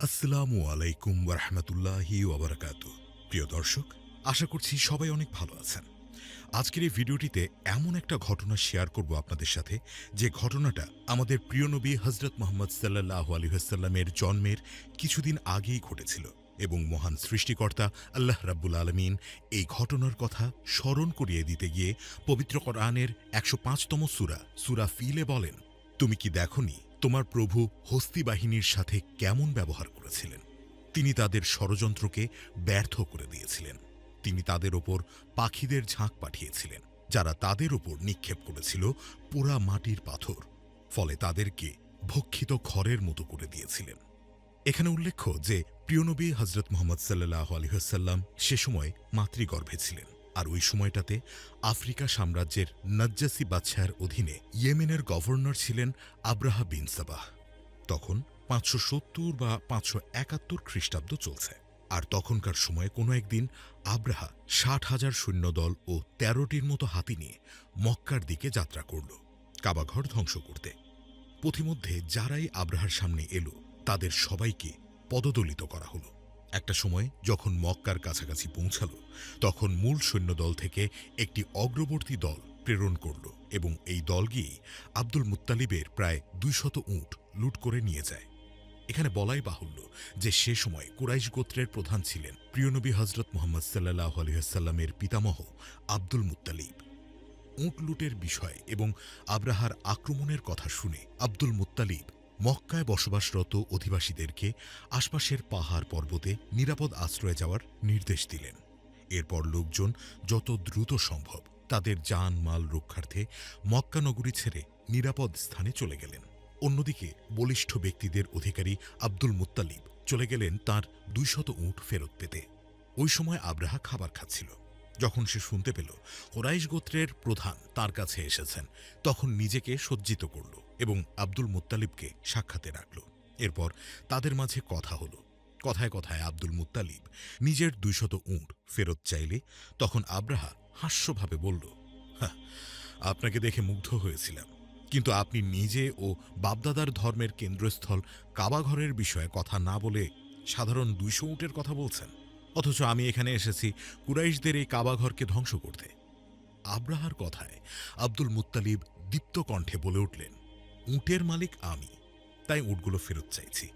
আসসালামু আলাইকুম ওয়া রাহমাতুল্লাহি ওয়া বারাকাতুহু। প্রিয় দর্শক, আশা করছি সবাই অনেক ভালো আছেন। আজকের এই ভিডিওটিতে এমন একটা ঘটনা শেয়ার করব আপনাদের সাথে, যে ঘটনাটা আমাদের প্রিয় নবী হযরত মুহাম্মদ সাল্লাল্লাহু আলাইহি ওয়াসাল্লামের জন্মের কিছুদিন আগেই ঘটেছিল এবং মহান সৃষ্টিকর্তা আল্লাহ রাব্বুল আলামিন এই ঘটনার কথা স্মরণ করিয়ে দিতে গিয়ে পবিত্র কোরআনের ১০৫তম সূরা ফিলে বলেন, তুমি কি দেখোনি তোমার প্রভু হস্তি বাহিনীর সাথে কেমন ব্যবহার করেছিলেন? তিনি তাদের ষড়যন্ত্রকে ব্যর্থ করে দিয়েছিলেন। তিনি তাদের ওপর পাখিদের ঝাঁক পাঠিয়েছিলেন, যারা তাদের ওপর নিক্ষেপ করেছিল পোড়া মাটির পাথর, ফলে তাদেরকে ভক্ষিত খড়ের মতো করে দিয়েছিলেন। এখানে উল্লেখ্য যে প্রিয়নবী হযরত মুহাম্মদ সাল্লাল্লাহু আলাইহি ওয়াসাল্লাম সে সময় মাতৃগর্ভে ছিলেন, আর ওই সময়টাতে আফ্রিকা সাম্রাজ্যের নাজ্জাসী বাদশাহের অধীনে ইয়েমেনের গভর্নর ছিলেন আব্রাহা বিন সাবাহ। তখন ৫৭০ বা ৫৭১ খ্রিস্টাব্দ চলছে। আর তখনকার সময়ে কোনো একদিন আব্রাহা ৬০,০০০ সৈন্যদল ও ১৩টির মতো হাতি নিয়ে মক্কার দিকে যাত্রা করল কাবাঘর ধ্বংস করতে। পথিমধ্যে যারাই আব্রাহার সামনে এলো তাদের সবাইকে পদদলিত করা হলো। একটা সময় যখন মক্কার কাছাকাছি পৌঁছাল, তখন মূল সৈন্যদল থেকে একটি অগ্রবর্তী দল প্রেরণ করল এবং এই দল গিয়ে আব্দুল মুত্তালিবের প্রায় ২০০ উট লুট করে নিয়ে যায়। এখানে বলাই বাহুল্য যে সে সময় কুরাইশ গোত্রের প্রধান ছিলেন প্রিয়নবী হযরত মুহাম্মদ সাল্লাল্লাহু আলাইহি ওয়াসাল্লামের পিতামহ আব্দুল মুত্তালিব। উট লুটের বিষয় এবং আব্রাহার আক্রমণের কথা শুনে আব্দুল মুত্তালিব মক্কায় বসবাসরত অধিবাসীদেরকে আশপাশের পাহাড় পর্বতে নিরাপদ আশ্রয়ে যাওয়ার নির্দেশ দিলেন। এরপর লোকজন যত দ্রুত সম্ভব তাদের জান মাল রক্ষার্থে মক্কা নগরী ছেড়ে নিরাপদ স্থানে চলে গেলেন। অন্যদিকে বলিষ্ঠ ব্যক্তিদের অধিকারী আব্দুল মুত্তালিব চলে গেলেন তাঁর ২০০ উট ফেরত পেতে। ওই সময় আব্রাহা খাবার খাচ্ছিল। যখন সে শুনতে পেল কুরাইশ গোত্রের প্রধান তার কাছে এসেছেন, তখন নিজেকে সজ্জিত করল এবং আব্দুল মুত্তালিবকে সাক্ষাতে রাখল। এরপর তাদের মাঝে কথা হলো। কথায় কথায় আব্দুল মুত্তালিব নিজের ২০০ উট ফেরত চাইলে তখন আব্রাহা হাস্যভাবে বলল, আপনাকে দেখে মুগ্ধ হয়েছিলাম, কিন্তু আপনি নিজে ও বাপদাদার ধর্মের কেন্দ্রস্থল কাবাঘরের বিষয়ে কথা না বলে সাধারণ ২০০ উটের কথা বলছেন, অথচ আমি এখানে এসেছি কুরাইশদের এই কাবাঘরকে ধ্বংস করতে। আব্রাহার কথায় আব্দুল মুত্তালিব দীপ্ত কণ্ঠে বলে উঠলেন, উটের মালিক আমি, তাই উটগুলো ফেরত চাইছি।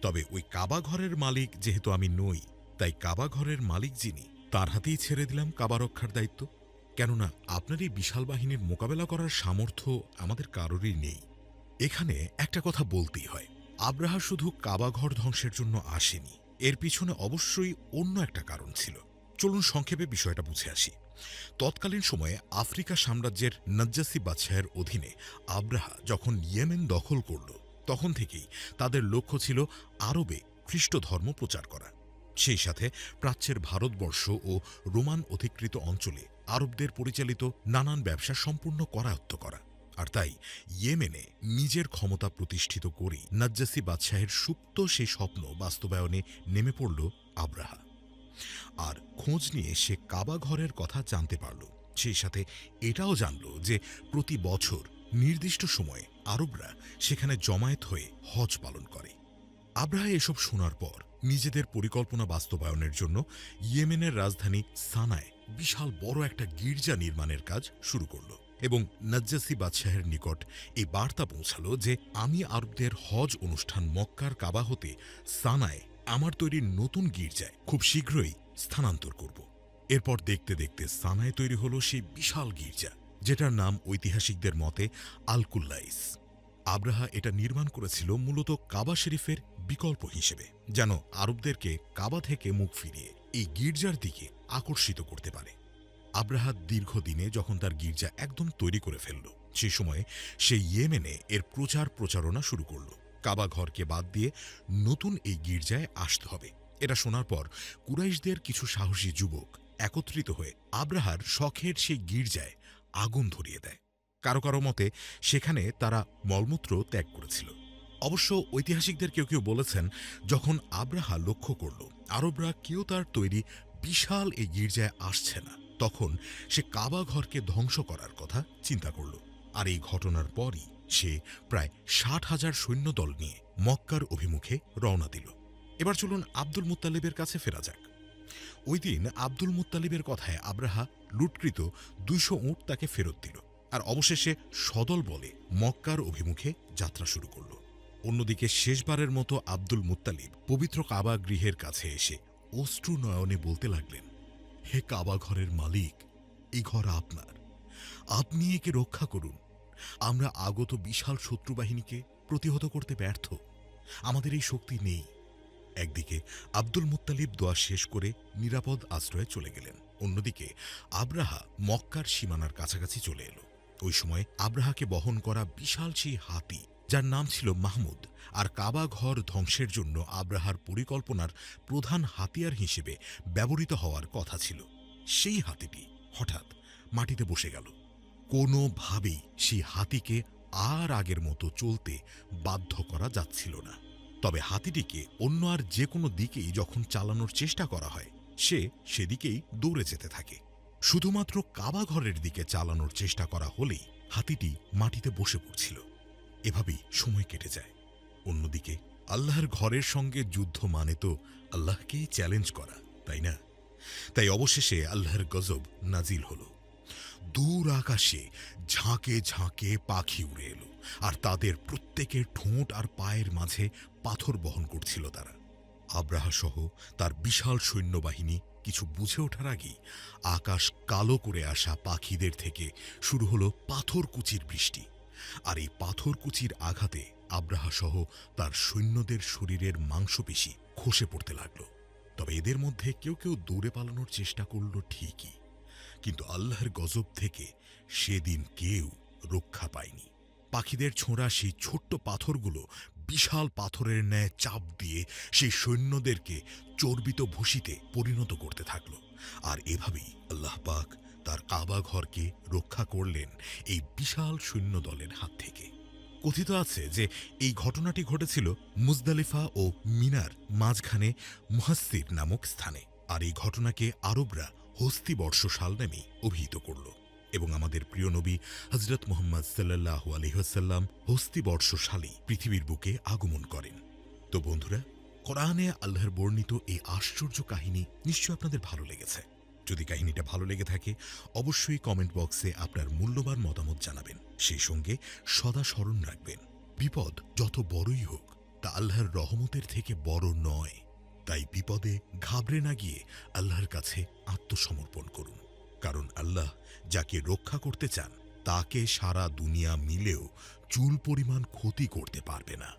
তবে ওই কাবাঘরের মালিক যেহেতু আমি নই, তাই কাবাঘরের মালিক যিনি তার হাতেই ছেড়ে দিলাম কাবা রক্ষার দায়িত্ব। কেননা আপনার এই বিশাল বাহিনীর মোকাবেলা করার সামর্থ্য আমাদের কারোরই নেই। এখানে একটা কথা বলতেই হয়, আব্রাহা শুধু কাবাঘর ধ্বংসের জন্য আসেনি, এর পিছনে অবশ্যই অন্য একটা কারণ ছিল। চলুন সংক্ষেপে বিষয়টা বুঝে আসি। তৎকালীন সময়ে আফ্রিকা সাম্রাজ্যের নাজ্জাসী বাদশাহের অধীনে আব্রাহা যখন ইয়েমেন দখল করল, তখন থেকেই তাদের লক্ষ্য ছিল আরবে খ্রিস্ট ধর্ম প্রচার করা। সেই সাথে প্রাচ্যের ভারতবর্ষ ও রোমান অধিকৃত অঞ্চলে আরবদের পরিচালিত নানান ব্যবসা সম্পূর্ণ করায়ত্ত করা। আর তাই ইয়েমেনে নিজের ক্ষমতা প্রতিষ্ঠিত করেই নাজ্জাসী বাদশাহের সুপ্ত সেই স্বপ্ন বাস্তবায়নে নেমে পড়ল আব্রাহা। আর খোঁজ নিয়ে সে কাবাঘরের কথা জানতে পারল। সেই সাথে এটাও জানল যে প্রতি বছর নির্দিষ্ট সময়ে আরবরা সেখানে জমায়েত হয়ে হজ পালন করে। আব্রাহা এসব শোনার পর নিজেদের পরিকল্পনা বাস্তবায়নের জন্য ইয়েমেনের রাজধানী সানায় বিশাল বড় একটা গির্জা নির্মাণের কাজ শুরু করল এবং নাজ্জাসী বাদশাহের নিকট এই বার্তা পৌঁছালো যে আমি আরবদের হজ অনুষ্ঠান মক্কার কাবা হতে সানায় আমার তৈরি নতুন গির্জায় খুব শীঘ্রই স্থানান্তর করব। এরপর দেখতে দেখতে সানায় তৈরি হলো সেই বিশাল গির্জা, যেটার নাম ঐতিহাসিকদের মতে আল কুল্লাইস। আব্রাহা এটা নির্মাণ করেছিল মূলত কাবা শরীফের বিকল্প হিসেবে, যেন আরবদেরকে কাবা থেকে মুখ ফিরিয়ে এই গির্জার দিকে আকর্ষিত করতে পারে। আব্রাহা দীর্ঘদিনে যখন তার গির্জা একদম তৈরি করে ফেলল, সেই সময় সে ইয়েমেনে এর প্রচারণা শুরু করল। কাবা ঘরকে বাদ দিয়ে নতুন এই গির্জায় আসতে হবে। এটা শোনার পর কুরাইশদের কিছু সাহসী যুবক একত্রিত হয়ে আব্রাহার শখের সেই গির্জায় আগুন ধরিয়ে দেয়। কারো কারো মতে সেখানে তারা মলমূত্র ত্যাগ করেছিল। অবশ্য ঐতিহাসিকদের কেউ কেউ বলেছেন, যখন আব্রাহা লক্ষ্য করল আরবরা কেউ তার তৈরি বিশাল এই গির্জায় আসছে না, তখন সে কাবা ঘরকে ধ্বংস করার কথা চিন্তা করল। আর এই ঘটনার পরই সে প্রায় ৬০,০০০ সৈন্যদল নিয়ে মক্কার অভিমুখে রওনা দিল। এবার চলুন আব্দুল মুত্তালিবের কাছে ফেরা যাক। ওই দিন আব্দুল মুত্তালিবের কথায় আব্রাহা লুটকৃত 200 উট তাকে ফেরত দিল, আর অবশেষে সদল বলে মক্কার অভিমুখে যাত্রা শুরু করল। অন্যদিকে শেষবারের মতো আব্দুল মুত্তালিব পবিত্র কাবা গৃহের কাছে এসে অশ্রু নয়নে বলতে লাগলেন, হে কাবা ঘরের মালিক, এই ঘর আপনার, আপনি একে রক্ষা করুন। আমরা আগত বিশাল শত্রুবাহিনীকে প্রতিহত করতে ব্যর্থ, আমাদের এই শক্তি নেই। একদিকে আব্দুল মুত্তালিব দোয়া শেষ করে নিরাপদ আশ্রয়ে চলে গেলেন, অন্যদিকে আব্রাহা মক্কার সীমানার কাছাকাছি চলে এলো। ওই সময় আব্রাহাকে বহন করা বিশাল সেই হাতি, যার নাম ছিল মাহমুদ, আর কাবা ঘর ধ্বংসের জন্য আব্রাহার পরিকল্পনার প্রধান হাতিয়ার হিসেবে ব্যবহৃত হওয়ার কথা ছিল, সেই হাতিটি হঠাৎ মাটিতে বসে গেল। কোনোভাবেই সেই হাতিকে আর আগের মতো চলতে বাধ্য করা যাচ্ছিল না। তবে হাতিটিকে অন্য আর যে কোনো দিকেই যখন চালানোর চেষ্টা করা হয়, সে সেদিকেই দৌড়ে যেতে থাকে। শুধুমাত্র কাবা ঘরের দিকে চালানোর চেষ্টা করা হলেই হাতিটি মাটিতে বসে পড়ছিল। এভাবেই সময় কেটে যায়। অন্যদিকে আল্লাহর ঘরের সঙ্গে যুদ্ধ মানে তো আল্লাহকেই চ্যালেঞ্জ করা, তাই না? তাই অবশেষে আল্লাহর গজব নাজিল হল। দূর আকাশে ঝাঁকে ঝাঁকে পাখি উড়ে এলো, আর তাদের প্রত্যেকের ঠোঁট আর পায়ের মাঝে পাথর বহন করছিল তারা। আব্রাহা সহ তার বিশাল সৈন্যবাহিনী কিছু বুঝে ওঠার আগেই আকাশ কালো করে আসা পাখিদের থেকে শুরু হলো পাথরকুচির বৃষ্টি। আর এই পাথরকুচির আঘাতে আব্রাহা সহ তার সৈন্যদের শরীরের মাংসপেশি খসে পড়তে লাগল। তবে এদের মধ্যে কেউ কেউ দৌড়ে পালানোর চেষ্টা করল ঠিকই, কিন্তু আল্লাহর গজব থেকে সেদিন কেউ রক্ষা পায়নি। পাখিদের ছোঁড়া সেই ছোট্ট পাথরগুলো বিশাল পাথরের ন্যায় চাপ দিয়ে সেই সৈন্যদেরকে চর্বিত ভূষিতে পরিণত করতে থাকল। আর এভাবেই আল্লাহ পাক তার কাবা ঘরকে রক্ষা করলেন এই বিশাল সৈন্যদলের হাত থেকে। কথিত আছে যে এই ঘটনাটি ঘটেছিল মুজদালিফা ও মিনার মাঝখানে মুহাসসির নামক স্থানে, আর এই ঘটনাকে আরবরা হস্তিবর্ষ সাল নামেই অভিহিত করল। এবং আমাদের প্রিয় নবী হযরত মুহাম্মদ সাল্লাল্লাহু আলাইহি ওয়াসাল্লাম হস্তিবর্ষ সালেই পৃথিবীর বুকে আগমন করেন। তো বন্ধুরা, কোরআনে আল্লাহর বর্ণিত এই আশ্চর্য কাহিনী নিশ্চয় আপনাদের ভালো লেগেছে। যদি কাহিনীটা ভালো লেগে থাকে অবশ্যই কমেন্ট বক্সে আপনার মূল্যবান মতামত জানাবেন। সেই সঙ্গে সদা স্মরণ রাখবেন, বিপদ যত বড়ই হোক তা আল্লাহর রহমতের থেকে বড় নয়। তাই বিপদে ঘাবড়ে না গিয়ে আল্লাহর কাছে আত্মসমর্পণ করুন, কারণ আল্লাহ যাকে রক্ষা করতে চান তাকে সারা দুনিয়া মিলেও চুল পরিমাণ ক্ষতি করতে পারবে না।